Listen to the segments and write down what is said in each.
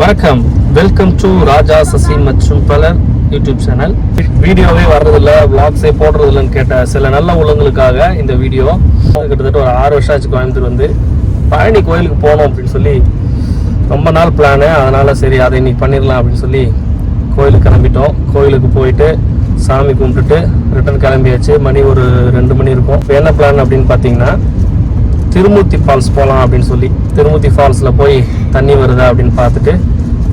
வணக்கம், welcome to ராஜா சசி மற்றும் பலர் யூடியூப் சேனல். வீடியோவே வர்றதில்ல, விளாக்ஸே போடுறதில்லன்னு கேட்ட சில நல்ல உள்ளங்களுக்காக இந்த வீடியோ. கிட்டத்தட்ட ஒரு 6 வருஷம் ஆச்சு கோயம்புத்தூர் வந்து பழனி கோயிலுக்கு போகணும் அப்படின்னு சொல்லி ரொம்ப நாள் பிளானு. அதனால சரி அதை இன்னைக்கு பண்ணிடலாம் அப்படின்னு சொல்லி கோயிலுக்கு கிளம்பிட்டோம். கோயிலுக்கு போயிட்டு சாமி கும்பிட்டுட்டு ரிட்டர்ன் கிளம்பியாச்சு. மணி ஒரு 2 மணி இருக்கும். இப்போ என்ன பிளான் அப்படின்னு பார்த்தீங்கன்னா, திருமூர்த்தி ஃபால்ஸ் போகலாம் அப்படின்னு சொல்லி திருமூர்த்தி ஃபால்ஸில் போய் தண்ணி வருதா அப்படின்னு பார்த்துட்டு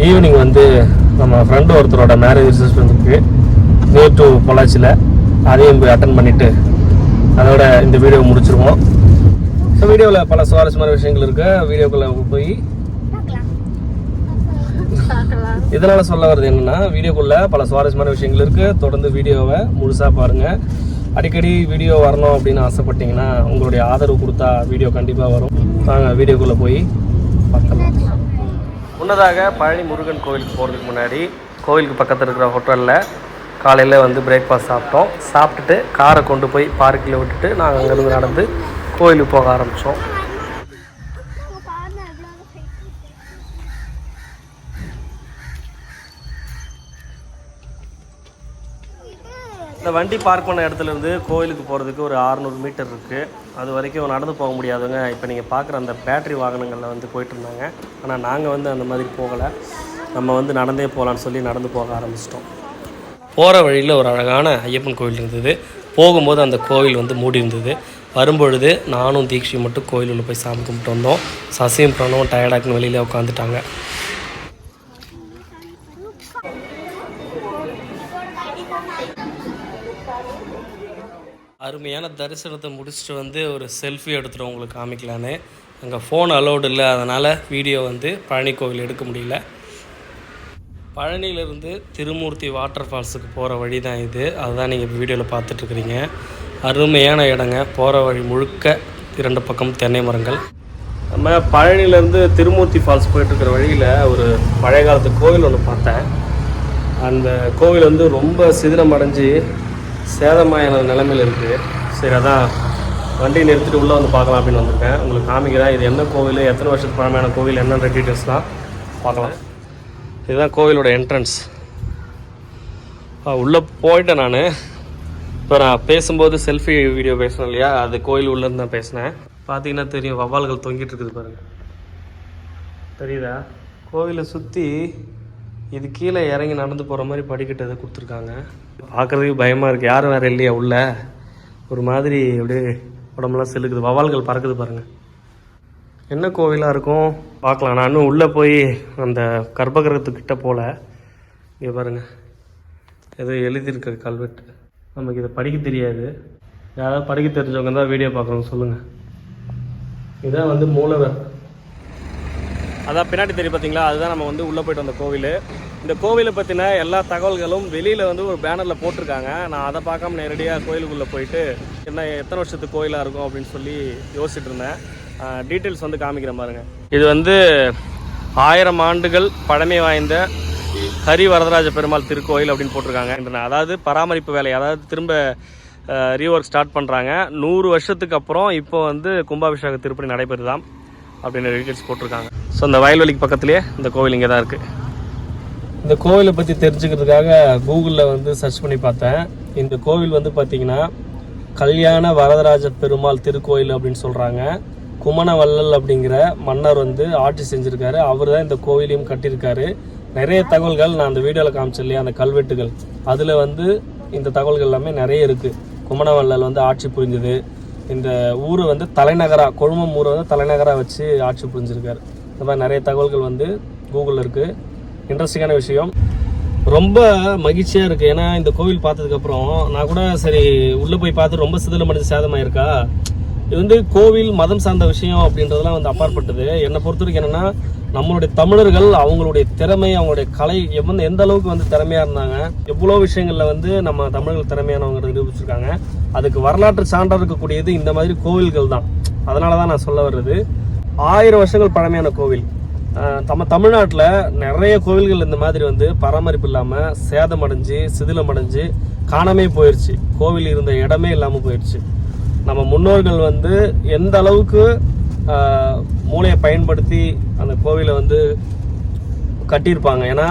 ஈவினிங் வந்து நம்ம ஃப்ரெண்டு ஒருத்தரோட மேரேஜ் ரிசப்ஷன் இருக்குது நியர் டு பொள்ளாச்சியில். அதையும் போய் அட்டன் பண்ணிவிட்டு அதோட இந்த வீடியோ முடிச்சிருவோம். ஸோ வீடியோவில் பல சுவாரஸ்யமான விஷயங்கள் இருக்கு. வீடியோக்குள்ளே போய் இதனால் சொல்ல வர்றது என்னென்னா, வீடியோக்குள்ளே பல சுவாரஸ்யமான விஷயங்கள் இருக்குது. தொடர்ந்து வீடியோவை முழுசாக பாருங்கள். அடிக்கடி வீடியோ வரணும் அப்படின்னு ஆசைப்பட்டீங்கன்னா உங்களுடைய ஆதரவு கொடுத்தா வீடியோ கண்டிப்பாக வரும். நாங்கள் வீடியோக்குள்ளே போய் பார்க்கலாம். முன்னதாக பழனி முருகன் கோவிலுக்கு போகிறதுக்கு முன்னாடி கோவிலுக்கு பக்கத்தில் இருக்கிற ஹோட்டலில் காலையில் வந்து பிரேக்ஃபாஸ்ட் சாப்பிட்டோம். சாப்பிட்டுட்டு காரை கொண்டு போய் பார்க்கில் விட்டுட்டு நாங்கள் அங்கேருந்து நடந்து கோவிலுக்கு போக ஆரம்பித்தோம். இந்த வண்டி பார்க் பண்ண இடத்துலேருந்து கோயிலுக்கு போகிறதுக்கு ஒரு 600 மீட்டர் இருக்குது. அது வரைக்கும் நடந்து போக முடியாதுங்க. இப்போ நீங்கள் பார்க்குற அந்த பேட்ரி வாகனங்களில் வந்து போயிட்டு இருந்தாங்க. ஆனால் நாங்கள் வந்து அந்த மாதிரி போகலை. நம்ம வந்து நடந்தே போகலான்னு சொல்லி நடந்து போக ஆரம்பிச்சிட்டோம். போகிற வழியில் ஒரு அழகான ஐயப்பன் கோவில் இருந்தது. போகும்போது அந்த கோவில் வந்து மூடி இருந்தது. வரும்பொழுது நானும் தீக்ஷியும் மட்டும் கோயிலுள்ள போய் சாமி கும்பிட்டு வந்தோம். சசியும் பிரணவும் டயர்டாக்குன்னு வெளியில் உட்காந்துட்டாங்க. அருமையான தரிசனத்தை முடிச்சுட்டு வந்து ஒரு செல்ஃபி எடுத்துகிட்டு உங்களுக்கு காமிக்கலான்னு. அங்கே ஃபோன் அலோடு இல்லை, அதனால் வீடியோ வந்து பழனி கோவில் எடுக்க முடியல. பழனியிலேருந்து திருமூர்த்தி வாட்டர் ஃபால்ஸுக்கு போகிற வழி தான் இது. அதுதான் நீங்கள் இப்போ வீடியோவில் பார்த்துட்ருக்குறீங்க. அருமையான இடங்க. போகிற வழி முழுக்க 2 பக்கம் தென்னை மரங்கள். நம்ம பழனியிலேருந்து திருமூர்த்தி ஃபால்ஸ் போயிட்டுருக்கிற வழியில் ஒரு பழைய காலத்து கோவில் ஒன்று பார்த்தேன். அந்த கோவில் வந்து ரொம்ப சிதிலம் அடைஞ்சு சேதமான நிலைமையில் இருக்குது. சரி, அதான் வண்டியை நிறுத்திட்டு உள்ளே வந்து பார்க்கலாம் அப்படின்னு வந்திருக்கேன். உங்களுக்கு காமிக்கிறேன். இது என்ன கோவில், எத்தனை வருஷத்துக்கு பழமையான கோவில், என்னென்ன டீட்டெயில்ஸ்லாம் பார்க்கலாம். இதுதான் கோவிலோட என்ட்ரன்ஸ். உள்ளே போயிட்டேன் நான். இப்போ நான் பேசும்போது செல்ஃபி வீடியோ பேசினேன் இல்லையா, அது கோயில் உள்ளேருந்து தான் பேசினேன். பார்த்தீங்கன்னா தெரியும், வவ்வால்கள் தொங்கிட்டு இருக்குது பாருங்கள். தெரியுதா? கோவிலை சுற்றி இது கீழே இறங்கி நடந்து போகிற மாதிரி படிக்கட்டு எதை கொடுத்துருக்காங்க. பார்க்குறதுக்கு பயமாக இருக்குது. யாரும் வேறு இல்லையா உள்ள? ஒரு மாதிரி அப்படியே உடம்புலாம் செலுக்குது. வவால்கள் பறக்குது பாருங்கள். என்ன கோவிலாக இருக்கும் பார்க்கலாம். நான் இன்னும் உள்ளே போய் அந்த கர்ப்பகிரகத்துக்கிட்ட போல். இங்கே பாருங்கள், ஏதோ எழுதியிருக்க கல்வெட்டு. நமக்கு இதை படிக்க தெரியாது. யாராவது படிக்க தெரிஞ்சவங்க தான் வீடியோ பார்க்குறவங்க சொல்லுங்கள். இதான் வந்து மூலவர். அதான் பின்னாடி தெரியும் பார்த்தீங்களா, அதுதான் நம்ம வந்து உள்ளே போய்ட்டு வந்த கோவில். இந்த கோவிலை பற்றின எல்லா தகவல்களும் வெளியில் வந்து ஒரு பேனரில் போட்டிருக்காங்க. நான் அதை பார்க்காம நேரடியாக கோயிலுக்குள்ளே போயிட்டு என்ன எத்தனை வருஷத்துக்கு கோயிலாக இருக்கும் அப்படின்னு சொல்லி யோசிச்சுட்டு இருந்தேன். டீட்டெயில்ஸ் வந்து காமிக்கிற பாருங்க. இது வந்து 1000 ஆண்டுகள் பழமை வாய்ந்த ஹரி வரதராஜ பெருமாள் திருக்கோயில் அப்படின்னு போட்டிருக்காங்க. அதாவது பராமரிப்பு வேலை, அதாவது திரும்ப ரீஒர்க் ஸ்டார்ட் பண்ணுறாங்க. 100 வருஷத்துக்கு அப்புறம் இப்போ வந்து கும்பாபிஷேக திருப்பணி நடைபெறுதாம் அப்படின்னு டீட்டெயில்ஸ் போட்டிருக்காங்க. ஸோ இந்த வயல்வெளிக்கு பக்கத்துலேயே இந்த கோவில் இங்கே தான் இருக்குது. இந்த கோவிலை பற்றி தெரிஞ்சுக்கிறதுக்காக கூகுளில் வந்து சர்ச் பண்ணி பார்த்தேன். இந்த கோவில் வந்து பார்த்திங்கன்னா கல்யாண வரதராஜ பெருமாள் திருக்கோயில் அப்படின்னு சொல்கிறாங்க. குமணவள்ளல் அப்படிங்கிற மன்னர் வந்து ஆட்சி செஞ்சுருக்காரு. அவர் தான் இந்த கோவிலையும் கட்டியிருக்காரு. நிறைய தகவல்கள் நான் அந்த வீடியோவில் காமிச்சேன் இல்லையா, அந்த கல்வெட்டுகள், அதில் வந்து இந்த தகவல்கள் எல்லாமே நிறைய இருக்குது. குமணவள்ளல் வந்து ஆட்சி புரிஞ்சது. இந்த ஊரை வந்து தலைநகராக, கொழுமம் ஊரை வந்து தலைநகராக வச்சு ஆட்சி புரிஞ்சிருக்காரு. இந்த மாதிரி நிறைய தகவல்கள் வந்து கூகுளில் இருக்குது. இன்ட்ரெஸ்டிங்கான விஷயம், ரொம்ப மகிழ்ச்சியாக இருக்குது. ஏன்னா இந்த கோவில் பார்த்ததுக்கப்புறம் நான் கூட சரி உள்ளே போய் பார்த்து ரொம்ப சிதிலமடைஞ்சு சேதமாயிருக்கா. இது வந்து கோவில் மதம் சார்ந்த விஷயம் அப்படின்றதெல்லாம் வந்து அப்பாற்பட்டது. என்னை பொறுத்த வரைக்கும் என்னென்னா, நம்மளுடைய தமிழர்கள் அவங்களுடைய திறமை, அவங்களுடைய கலை எந்த அளவுக்கு வந்து திறமையாக இருந்தாங்க, எவ்வளோ விஷயங்களில் வந்து நம்ம தமிழர்கள் திறமையானவங்க நிரூபிச்சிருக்காங்க. அதுக்கு வரலாற்று சான்றாக இருக்கக்கூடியது இந்த மாதிரி கோவில்கள் தான். அதனால தான் நான் சொல்ல வர்றது, 1000 வருஷங்கள் பழமையான கோவில். நம்ம தமிழ்நாட்டில் நிறைய கோவில்கள் இந்த மாதிரி வந்து பராமரிப்பு இல்லாமல் சேதமடைஞ்சு சிதிலமடைஞ்சு காணாமே போயிடுச்சு. கோவில் இருந்த இடமே இல்லாமல் போயிடுச்சு. நம்ம முன்னோர்கள் வந்து எந்த அளவுக்கு மூளையை பயன்படுத்தி அந்த கோவிலை வந்து கட்டியிருப்பாங்க. ஏன்னா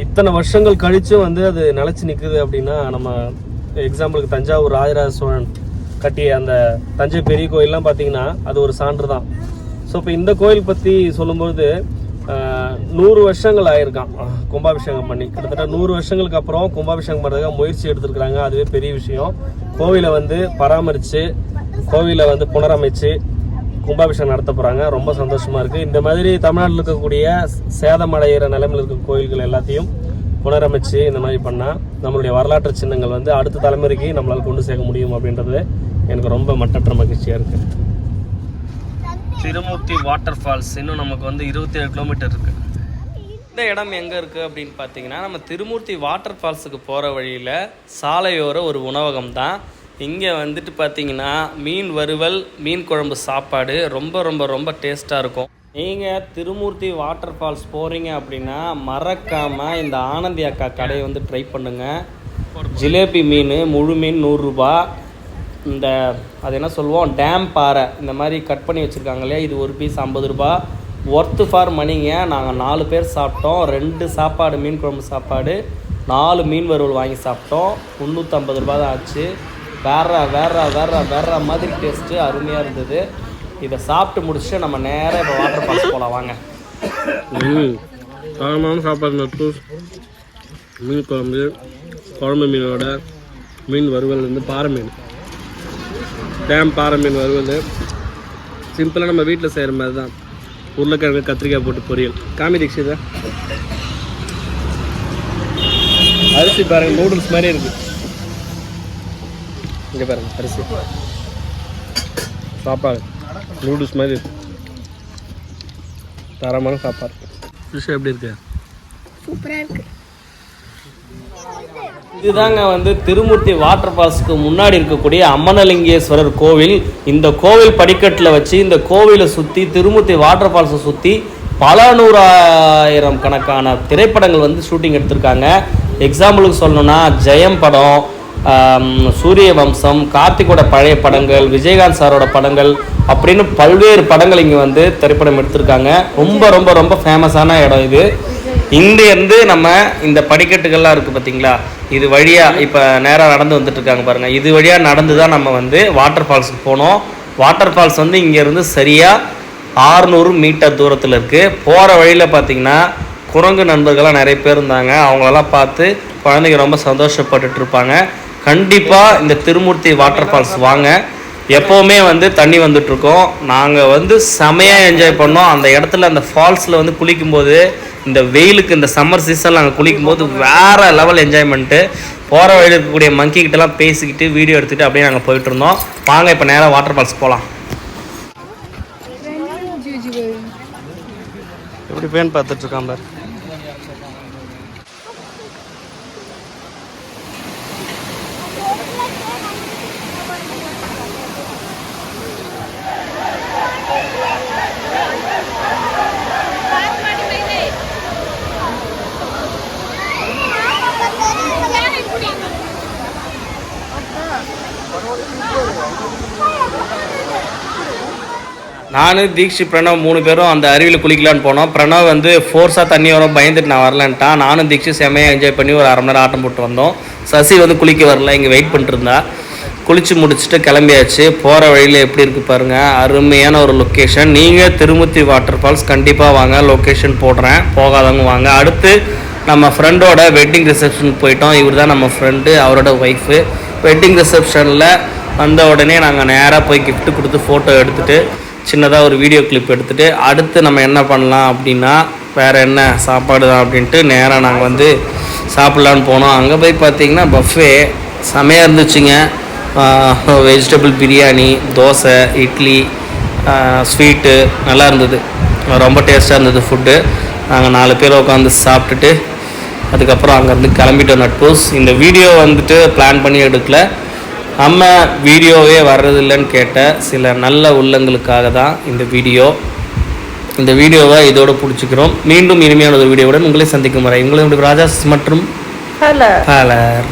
இத்தனை வருஷங்கள் கழிச்சு வந்து அது நிலச்சி நிற்குது அப்படின்னா, நம்ம எக்ஸாம்பிளுக்கு தஞ்சாவூர் ராஜராஜ சோழன் கட்டிய அந்த தஞ்சை பெரிய கோயிலெலாம் பார்த்தீங்கன்னா அது ஒரு சான்று தான். ஸோ இப்போ இந்த கோயில் பற்றி சொல்லும்போது 100 வருஷங்கள் ஆயிருக்கான் கும்பாபிஷேகம் பண்ணி. கிட்டத்தட்ட 100 வருஷங்களுக்கு அப்புறம் கும்பாபிஷேகம் பண்ணுறதுக்காக முயற்சி எடுத்துருக்குறாங்க. அதுவே பெரிய விஷயம். கோவிலை வந்து பராமரித்து, கோவிலை வந்து புனரமைச்சு கும்பாபிஷேகம் நடத்த போகிறாங்க. ரொம்ப சந்தோஷமாக இருக்குது. இந்த மாதிரி தமிழ்நாட்டில் இருக்கக்கூடிய சேதமடைகிற நிலைமையில் இருக்க கோயில்கள் எல்லாத்தையும் புனரமைச்சு இந்த மாதிரி பண்ணால் நம்மளுடைய வரலாற்று சின்னங்கள் வந்து அடுத்த தலைமுறைக்கு நம்மளால் கொண்டு சேர்க்க முடியும் அப்படின்றது எனக்கு ரொம்ப மட்டற்ற மகிழ்ச்சியாக இருக்குது. திருமூர்த்தி வாட்டர் ஃபால்ஸ் இன்னும் நமக்கு வந்து 27 கிலோமீட்டர் இருக்குது. இந்த இடம் எங்கே இருக்குது அப்படின்னு பார்த்தீங்கன்னா, நம்ம திருமூர்த்தி வாட்டர் ஃபால்ஸுக்கு போகிற வழியில் சாலையோர ஒரு உணவகம் தான். இங்கே வந்துட்டு பார்த்தீங்கன்னா மீன் வறுவல், மீன் குழம்பு சாப்பாடு ரொம்ப ரொம்ப ரொம்ப டேஸ்ட்டாக இருக்கும். நீங்கள் திருமூர்த்தி வாட்டர் ஃபால்ஸ் போகிறீங்க அப்படின்னா மறக்காமல் இந்த ஆனந்தி அக்கா கடையை வந்து ட்ரை பண்ணுங்கள். ஜிலேபி மீன், முழு மீன் 100 ரூபா. இந்த அது என்ன சொல்லுவோம், டேம் பாறை இந்த மாதிரி கட் பண்ணி வச்சுருக்காங்க இல்லையா, இது ஒரு பீஸ் 50 ரூபா. ஒர்த்து ஃபார் மணிங்க. நாங்கள் 4 பேர் சாப்பிட்டோம். 2 சாப்பாடு, மீன் குழம்பு சாப்பாடு, 4 மீன் வறுவல் வாங்கி சாப்பிட்டோம். 350 ரூபா தான் ஆச்சு. வேற மாதிரி டேஸ்ட்டு அருமையாக இருந்தது. இதை சாப்பிட்டு முடிச்சுட்டு நம்ம நேராக இப்போ வாட்டர் ஃபால்ஸ் போகலாம் வாங்க. தரமான சாப்பாடு நட்டு, மீன் குழம்பு, குழம்பு மீனோட மீன் வறுவல் வந்து பாறை மீன், டேம் பாறை மீன் வறுவல். சிம்பிளாக நம்ம வீட்டில் செய்கிற மாதிரி தான். உருளைக்கிழங்கு, கத்திரிக்காய் போட்டு பொரியல். காமி தீக்ஷிதா அரிசி பாருங்க, நூடுல்ஸ் மாதிரி இருக்குது. இங்கே பாருங்க அரிசி சாப்பாடு நூடுல்ஸ் மாதிரி இருக்கு. தரமான சாப்பாடு. ஃபிஷ் எப்படி இருக்கு? சூப்பராக இருக்கு. இதுதாங்க வந்து திருமூர்த்தி வாட்டர் ஃபால்ஸுக்கு முன்னாடி இருக்கக்கூடிய அம்மனலிங்கேஸ்வரர் கோவில். இந்த கோவில் படிக்கட்டில் வச்சு இந்த கோவிலை சுற்றி, திருமூர்த்தி வாட்டர் ஃபால்ஸை சுற்றி பல 100,000 கணக்கான திரைப்படங்கள் வந்து ஷூட்டிங் எடுத்திருக்காங்க. எக்ஸாம்பிளுக்கு சொல்லணும்னா ஜெயம் படம், சூரிய வம்சம், கார்த்திகோட பழைய படங்கள், விஜயகாந்த் சாரோட படங்கள் அப்படின்னு பல்வேறு படங்கள் இங்கே வந்து திரைப்படம் எடுத்திருக்காங்க. ரொம்ப ரொம்ப ரொம்ப ஃபேமஸான இடம் இது. இங்கேருந்து நம்ம இந்த படிக்கட்டுகள்லாம் இருக்குது பார்த்தீங்களா, இது வழியாக இப்போ நேராக நடந்து வந்துட்டு இருக்காங்க பாருங்கள். இது வழியாக நடந்து தான் நம்ம வந்து வாட்டர் ஃபால்ஸுக்கு போனோம். வாட்டர் ஃபால்ஸ் வந்து இங்கேருந்து சரியாக 600 மீட்டர் தூரத்தில் இருக்குது. போகிற வழியில் பார்த்திங்கன்னா குரங்கு நண்பர்கள்லாம் நிறைய பேர் இருந்தாங்க. அவங்களெல்லாம் பார்த்து குழந்தைங்க ரொம்ப சந்தோஷப்பட்டுட்டு இருப்பாங்க. கண்டிப்பாக இந்த திருமூர்த்தி வாட்டர் ஃபால்ஸ் வாங்க. எப்போவுமே வந்து தண்ணி வந்துட்டுருக்கோம். நாங்கள் வந்து செமையாக என்ஜாய் பண்ணோம். அந்த இடத்துல அந்த ஃபால்ஸில் வந்து குளிக்கும்போது, இந்த வெயிலுக்கு இந்த சம்மர் சீசனில் நாங்கள் குளிக்கும்போது வேறு லெவல் என்ஜாய்மெண்ட்டு. போகிற வழியில் இருக்கக்கூடிய மங்கி கிட்டலாம் பேசிக்கிட்டு வீடியோ எடுத்துகிட்டு அப்படியே நாங்கள் போயிட்டு இருந்தோம். வாங்க இப்போ நேராக வாட்டர் ஃபால்ஸ் போகலாம். எப்படி பேன் பார்த்துட்ருக்கான் பார். நான், தீக்ஷி, பிரணவ் 3 பேரும் அந்த அருவியில் குளிக்கலான்னு போனோம். பிரணவ் வந்து ஃபோர்ஸாக தண்ணி வரும் பயந்துட்டு நான் வரலன்ட்டான். நானும் தீக்ஷி செம்மையாக என்ஜாய் பண்ணி ஒரு 1/2 மணி நேரம் ஆட்டம் போட்டு வந்தோம். சசி வந்து குளிக்க வரல, இங்கே வெயிட் பண்ணிட்டுருந்தா. குளித்து முடிச்சுட்டு கிளம்பியாச்சு. போகிற வழியில் எப்படி இருக்குது பாருங்கள், அருமையான ஒரு லொக்கேஷன். நீங்கள் திருமூர்த்தி வாட்டர் ஃபால்ஸ் கண்டிப்பாக வாங்க. லொக்கேஷன் போடுறேன், போகாதவங்க வாங்க. அடுத்து நம்ம ஃப்ரெண்டோட வெட்டிங் ரிசப்ஷனுக்கு போயிட்டோம். இவர் தான் நம்ம ஃப்ரெண்டு, அவரோட ஒய்ஃபு. வெட்டிங் ரிசப்ஷனில் வந்த உடனே நாங்கள் நேராக போய் கிஃப்ட் கொடுத்து ஃபோட்டோ எடுத்துகிட்டு சின்னதாக ஒரு வீடியோ கிளிப் எடுத்துகிட்டு அடுத்து நம்ம என்ன பண்ணலாம் அப்படின்னா, வேறு என்ன சாப்பாடு தான் அப்படின்ட்டு நேராக நாங்கள் வந்து சாப்பிட்லான்னு போனோம். அங்கே போய் பார்த்திங்கன்னா பஃபே செமையாக இருந்துச்சுங்க. வெஜிடபிள் பிரியாணி, தோசை, இட்லி, ஸ்வீட்டு நல்லா இருந்தது. ரொம்ப டேஸ்ட்டாக இருந்தது ஃபுட்டு. நாங்கள் 4 பேர் உட்காந்து சாப்பிட்டுட்டு அதுக்கப்புறம் அங்கேருந்து கிளம்பிட்டோம் நட்பூஸ். இந்த வீடியோ வந்துட்டு பிளான் பண்ணி எடுக்கல, நம்ம வீடியோவே வர்றதில்லைன்னு கேட்ட சில நல்ல உள்ளங்களுக்காக தான் இந்த வீடியோவை இதோடு பிடிச்சிக்கிறோம். மீண்டும் இனிமையான ஒரு வீடியோவுடன் உங்களை சந்திக்கும் வரை உங்களுடைய ராஜாஸ் மற்றும் ஹலர்.